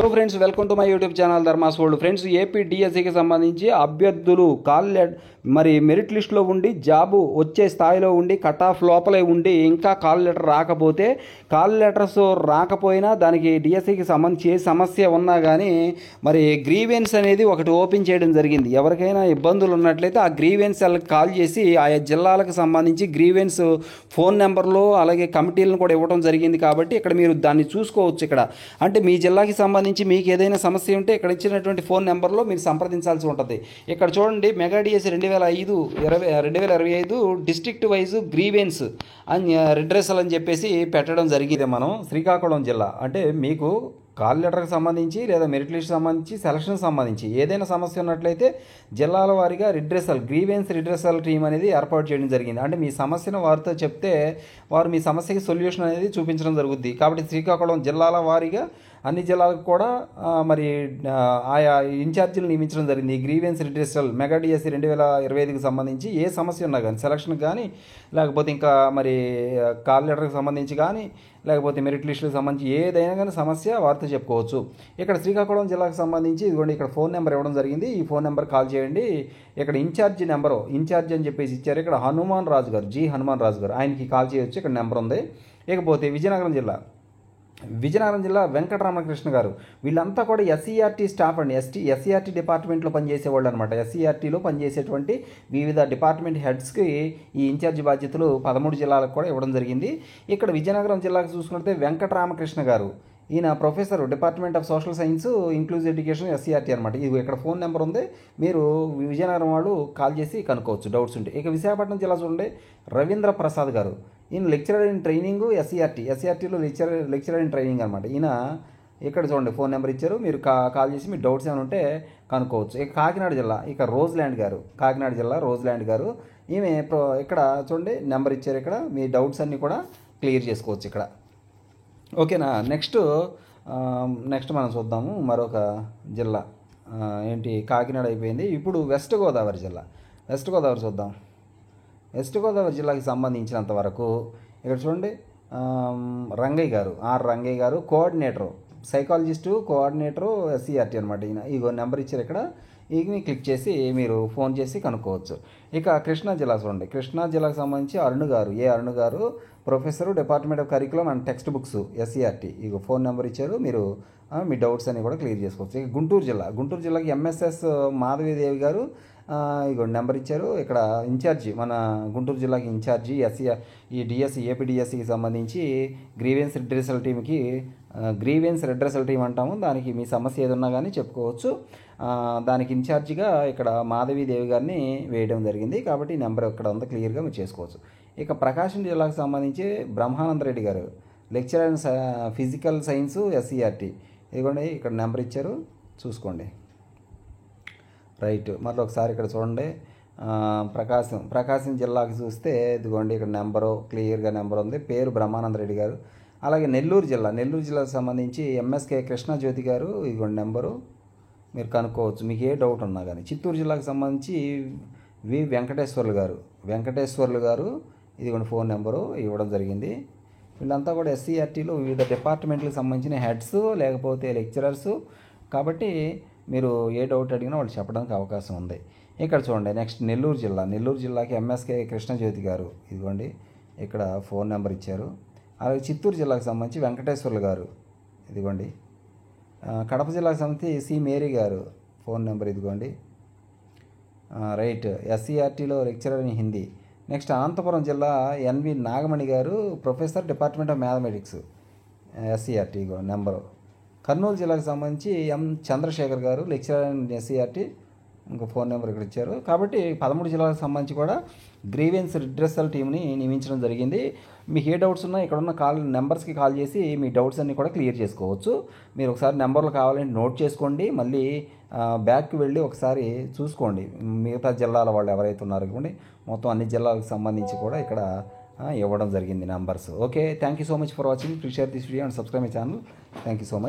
Hello friends, welcome to my YouTube channel Dharma's world. Friends, AP డిఎస్సికి సంబంధించి అభ్యర్థులు మరి మెరిట్ లిస్టులో ఉండి జాబు వచ్చే స్థాయిలో ఉండి కట్ ఆఫ్ లోపలే ఉండి ఇంకా కాల్ లెటర్ రాకపోతే, కాల్ లెటర్స్ రాకపోయినా దానికి డిఎస్సికి సంబంధించి ఏ సమస్య ఉన్నా కానీ మరి గ్రీవెన్స్ అనేది ఒకటి ఓపెన్ చేయడం జరిగింది. ఎవరికైనా ఇబ్బందులు ఉన్నట్లయితే ఆ గ్రీవెన్స్ వాళ్ళకి కాల్ చేసి ఆయా జిల్లాలకు సంబంధించి గ్రీవెన్స్ ఫోన్ నెంబర్లు అలాగే కమిటీలను కూడా ఇవ్వడం జరిగింది. కాబట్టి ఇక్కడ మీరు దాన్ని చూసుకోవచ్చు. ఇక్కడ అంటే మీ జిల్లాకి సంబంధించి మీకు ఏదైనా సమస్య ఉంటే ఇక్కడ ఇచ్చినటువంటి ఫోన్ నెంబర్లో మీరు సంప్రదించాల్సి ఉంటుంది. ఇక్కడ చూడండి, mega DSC 2025 district wise grievance అని రిడ్రెసల్ అని చెప్పేసి పెట్టడం జరిగింది. మనం శ్రీకాకుళం జిల్లా అంటే మీకు కాల్ లెటర్కి సంబంధించి లేదా మెరిట్ లిస్ట్ సంబంధించి సెలక్షన్ సంబంధించి ఏదైనా సమస్య ఉన్నట్లయితే జిల్లాల వారీగా గ్రీవెన్స్ రిడ్రెసల్ టీం అనేది ఏర్పాటు చేయడం జరిగింది. అంటే మీ సమస్యను వారితో చెప్తే వారు మీ సమస్యకి సొల్యూషన్ అనేది చూపించడం జరుగుద్ది. కాబట్టి శ్రీకాకుళం జిల్లాల వారీగా అన్ని జిల్లాలకు కూడా మరి ఆయా ఇన్ఛార్జీలు నియమించడం జరిగింది. ఈ గ్రీవెన్స్ రిడ్రెసల్ మెగా డిఎస్సి 2025కి సంబంధించి ఏ సమస్య ఉన్నా కానీ సెలక్షన్కి కానీ లేకపోతే ఇంకా మరి కాల్ లెటర్కి సంబంధించి కానీ లేకపోతే మెరిట్ లిస్టులకు సంబంధించి ఏదైనా కానీ సమస్య వారితో చెప్పుకోవచ్చు. ఇక్కడ శ్రీకాకుళం జిల్లాకు సంబంధించి ఇదిగోండి, ఇక్కడ ఫోన్ నెంబర్ ఇవ్వడం జరిగింది. ఈ ఫోన్ నెంబర్ కాల్ చేయండి. ఇక్కడ ఇన్ఛార్జ్ అని చెప్పేసి ఇచ్చారు. ఇక్కడ హనుమాన్ రాజు గారు, హనుమాన్ రాజు గారు, ఆయనకి కాల్ చేయవచ్చు. ఇక్కడ నెంబర్ ఉంది. ఇకపోతే విజయనగరం జిల్లా వెంకటరామకృష్ణ గారు, వీళ్ళంతా కూడా ఎస్సీఆర్టీ స్టాఫ్ అండి. ఎస్సీఆర్టీ డిపార్ట్మెంట్లో పనిచేసేవాళ్ళు అనమాట. ఎస్సీఆర్టీలో పనిచేసేటువంటి వివిధ డిపార్ట్మెంట్ హెడ్స్కి ఈ ఇన్ఛార్జి బాధ్యతలు 13 జిల్లాలకు కూడా ఇవ్వడం జరిగింది. ఇక్కడ విజయనగరం జిల్లాకు చూసుకుంటే వెంకటరామకృష్ణ గారు, ఈయన professor, department of social science inclusive education SCERT అనమాట. ఇది ఇక్కడ ఫోన్ నెంబర్ ఉంది. మీరు విజయనగరం వాళ్ళు కాల్ చేసి కనుక్కోవచ్చు డౌట్స్ ఉంటే. ఇక విశాఖపట్నం జిల్లా చూడండి, రవీంద్ర ప్రసాద్ గారు, ఈయన లెక్చరర్ ఇన్ ట్రైనింగ్ ఎస్సీఆర్టీలో లెక్చరర్ ఇన్ ట్రైనింగ్ అనమాట. ఈయన ఇక్కడ చూడండి ఫోన్ నెంబర్ ఇచ్చారు. మీరు కాల్ చేసి మీ డౌట్స్ ఏమైనా ఉంటే కనుక్కోవచ్చు. ఇక కాకినాడ జిల్లా, కాకినాడ జిల్లా రోజ్ల్యాండ్ గారు, ఈమె ఇక్కడ చూడండి నెంబర్ ఇచ్చారు. ఇక్కడ మీ డౌట్స్ అన్నీ కూడా క్లియర్ చేసుకోవచ్చు ఇక్కడ. ఓకేనా. నెక్స్ట్ మనం చూద్దాము మరొక జిల్లా. కాకినాడ అయిపోయింది. ఇప్పుడు వెస్ట్ గోదావరి చూద్దాం. వెస్ట్ గోదావరి జిల్లాకి సంబంధించినంత వరకు ఇక్కడ చూడండి, రంగయ్య గారు కోఆర్డినేటరు, కోఆర్డినేటరు ఎస్సీఆర్టీ అనమాట. ఈయన ఇగో నెంబర్ ఇచ్చారు. ఇక్కడ ఈమె క్లిక్ చేసి మీరు ఫోన్ చేసి కనుక్కోవచ్చు. ఇక కృష్ణా జిల్లా చూడండి, కృష్ణా జిల్లాకు సంబంధించి అరుణ్ గారు professor, department of curriculum and text books SCERT. ఇక ఫోన్ నెంబర్ ఇచ్చారు. మీరు మీ డౌట్స్ అన్ని కూడా క్లియర్ చేసుకోవచ్చు. ఇక గుంటూరు జిల్లాకి ఎంఎస్ఎస్ మాధవీదేవి గారు, ఇక నెంబర్ ఇచ్చారు. ఇక్కడ ఇన్ఛార్జి, మన గుంటూరు జిల్లాకి ఇన్ఛార్జి ఏపీ డిఎస్సికి సంబంధించి గ్రీవెన్స్ రిడ్రెసల్ టీం అంటాము. దానికి మీ సమస్య ఏదన్నా కానీ చెప్పుకోవచ్చు. దానికి ఇన్ఛార్జిగా ఇక్కడ మాధవీదేవి గారిని వేయడం జరిగింది. కాబట్టి ఈ నెంబర్ ఇక్కడ ఉంది, క్లియర్గా మీరు చేసుకోవచ్చు. ఇక ప్రకాశం జిల్లాకు సంబంధించి బ్రహ్మానంద రెడ్డి గారు, lecturer in physical science SCERT. ఇదిగోండి ఇక్కడ నెంబర్ ఇచ్చారు, చూసుకోండి. రైట్. మళ్ళీ ఒకసారి ఇక్కడ చూడండి, ప్రకాశం జిల్లాకు చూస్తే ఇదిగోండి ఇక్కడ క్లియర్గా నెంబర్ ఉంది. పేరు బ్రహ్మానంద రెడ్డి గారు. అలాగే నెల్లూరు జిల్లాకు సంబంధించి ఎంఎస్కే కృష్ణజ్యోతి గారు, ఇదిగోండి నెంబరు, మీరు కనుక్కోవచ్చు మీకు ఏ డౌట్ ఉన్నా కానీ. చిత్తూరు జిల్లాకు సంబంధించి వెంకటేశ్వర్లు గారు, ఇదిగోండి ఫోన్ నెంబరు ఇవ్వడం జరిగింది. వీళ్ళంతా కూడా ఎస్సీఆర్టీలో వివిధ డిపార్ట్మెంట్లకు సంబంధించిన హెడ్స్ లేకపోతే లెక్చరర్స్. కాబట్టి మీరు ఏ డౌట్ అడిగినా వాళ్ళు చెప్పడానికి అవకాశం ఉంది. ఇక్కడ చూడండి, నెక్స్ట్ నెల్లూరు జిల్లాకి ఎంఎస్కే కృష్ణజ్యోతి గారు, ఇదిగోండి ఇక్కడ ఫోన్ నెంబర్ ఇచ్చారు. అలాగే చిత్తూరు జిల్లాకు సంబంధించి వెంకటేశ్వర్లు గారు, ఇదిగోండి. కడప జిల్లాకు సంబంధించి సి మేరీ గారు, ఫోన్ నెంబర్ ఇదిగోండి. రైట్. ఎస్సీఆర్టీలో lecturer in Hindi. Next Anantapuram జిల్లా ఎన్వి నాగమణి గారు, professor, department of mathematics SCERT, ఇగో నెంబరు. కర్నూలు జిల్లాకు సంబంధించి ఎం చంద్రశేఖర్ గారు, లెక్చరర్ ఇన్ ఎస్సీఆర్టీ, ఇంకో ఫోన్ నెంబర్ ఇక్కడ ఇచ్చారు. కాబట్టి 13 జిల్లాలకు సంబంధించి కూడా గ్రీవెన్స్ రిడ్రెసల్ టీంని నియమించడం జరిగింది. మీకు ఏ డౌట్స్ ఉన్నా ఇక్కడ ఉన్న నెంబర్స్కి కాల్ చేసి మీ డౌట్స్ అన్నీ కూడా క్లియర్ చేసుకోవచ్చు. మీరు ఒకసారి నెంబర్లు కావాలంటే నోట్ చేసుకోండి. మళ్ళీ బ్యాక్కి వెళ్ళి ఒకసారి చూసుకోండి మిగతా జిల్లాల వాళ్ళు ఎవరైతే ఉన్నారో. ఇవ్వండి మొత్తం అన్ని జిల్లాలకు సంబంధించి కూడా ఇక్కడ ఇవ్వడం జరిగింది numbers. Okay, thank you so much for watching. Please share this video and subscribe my channel. Thank you so much.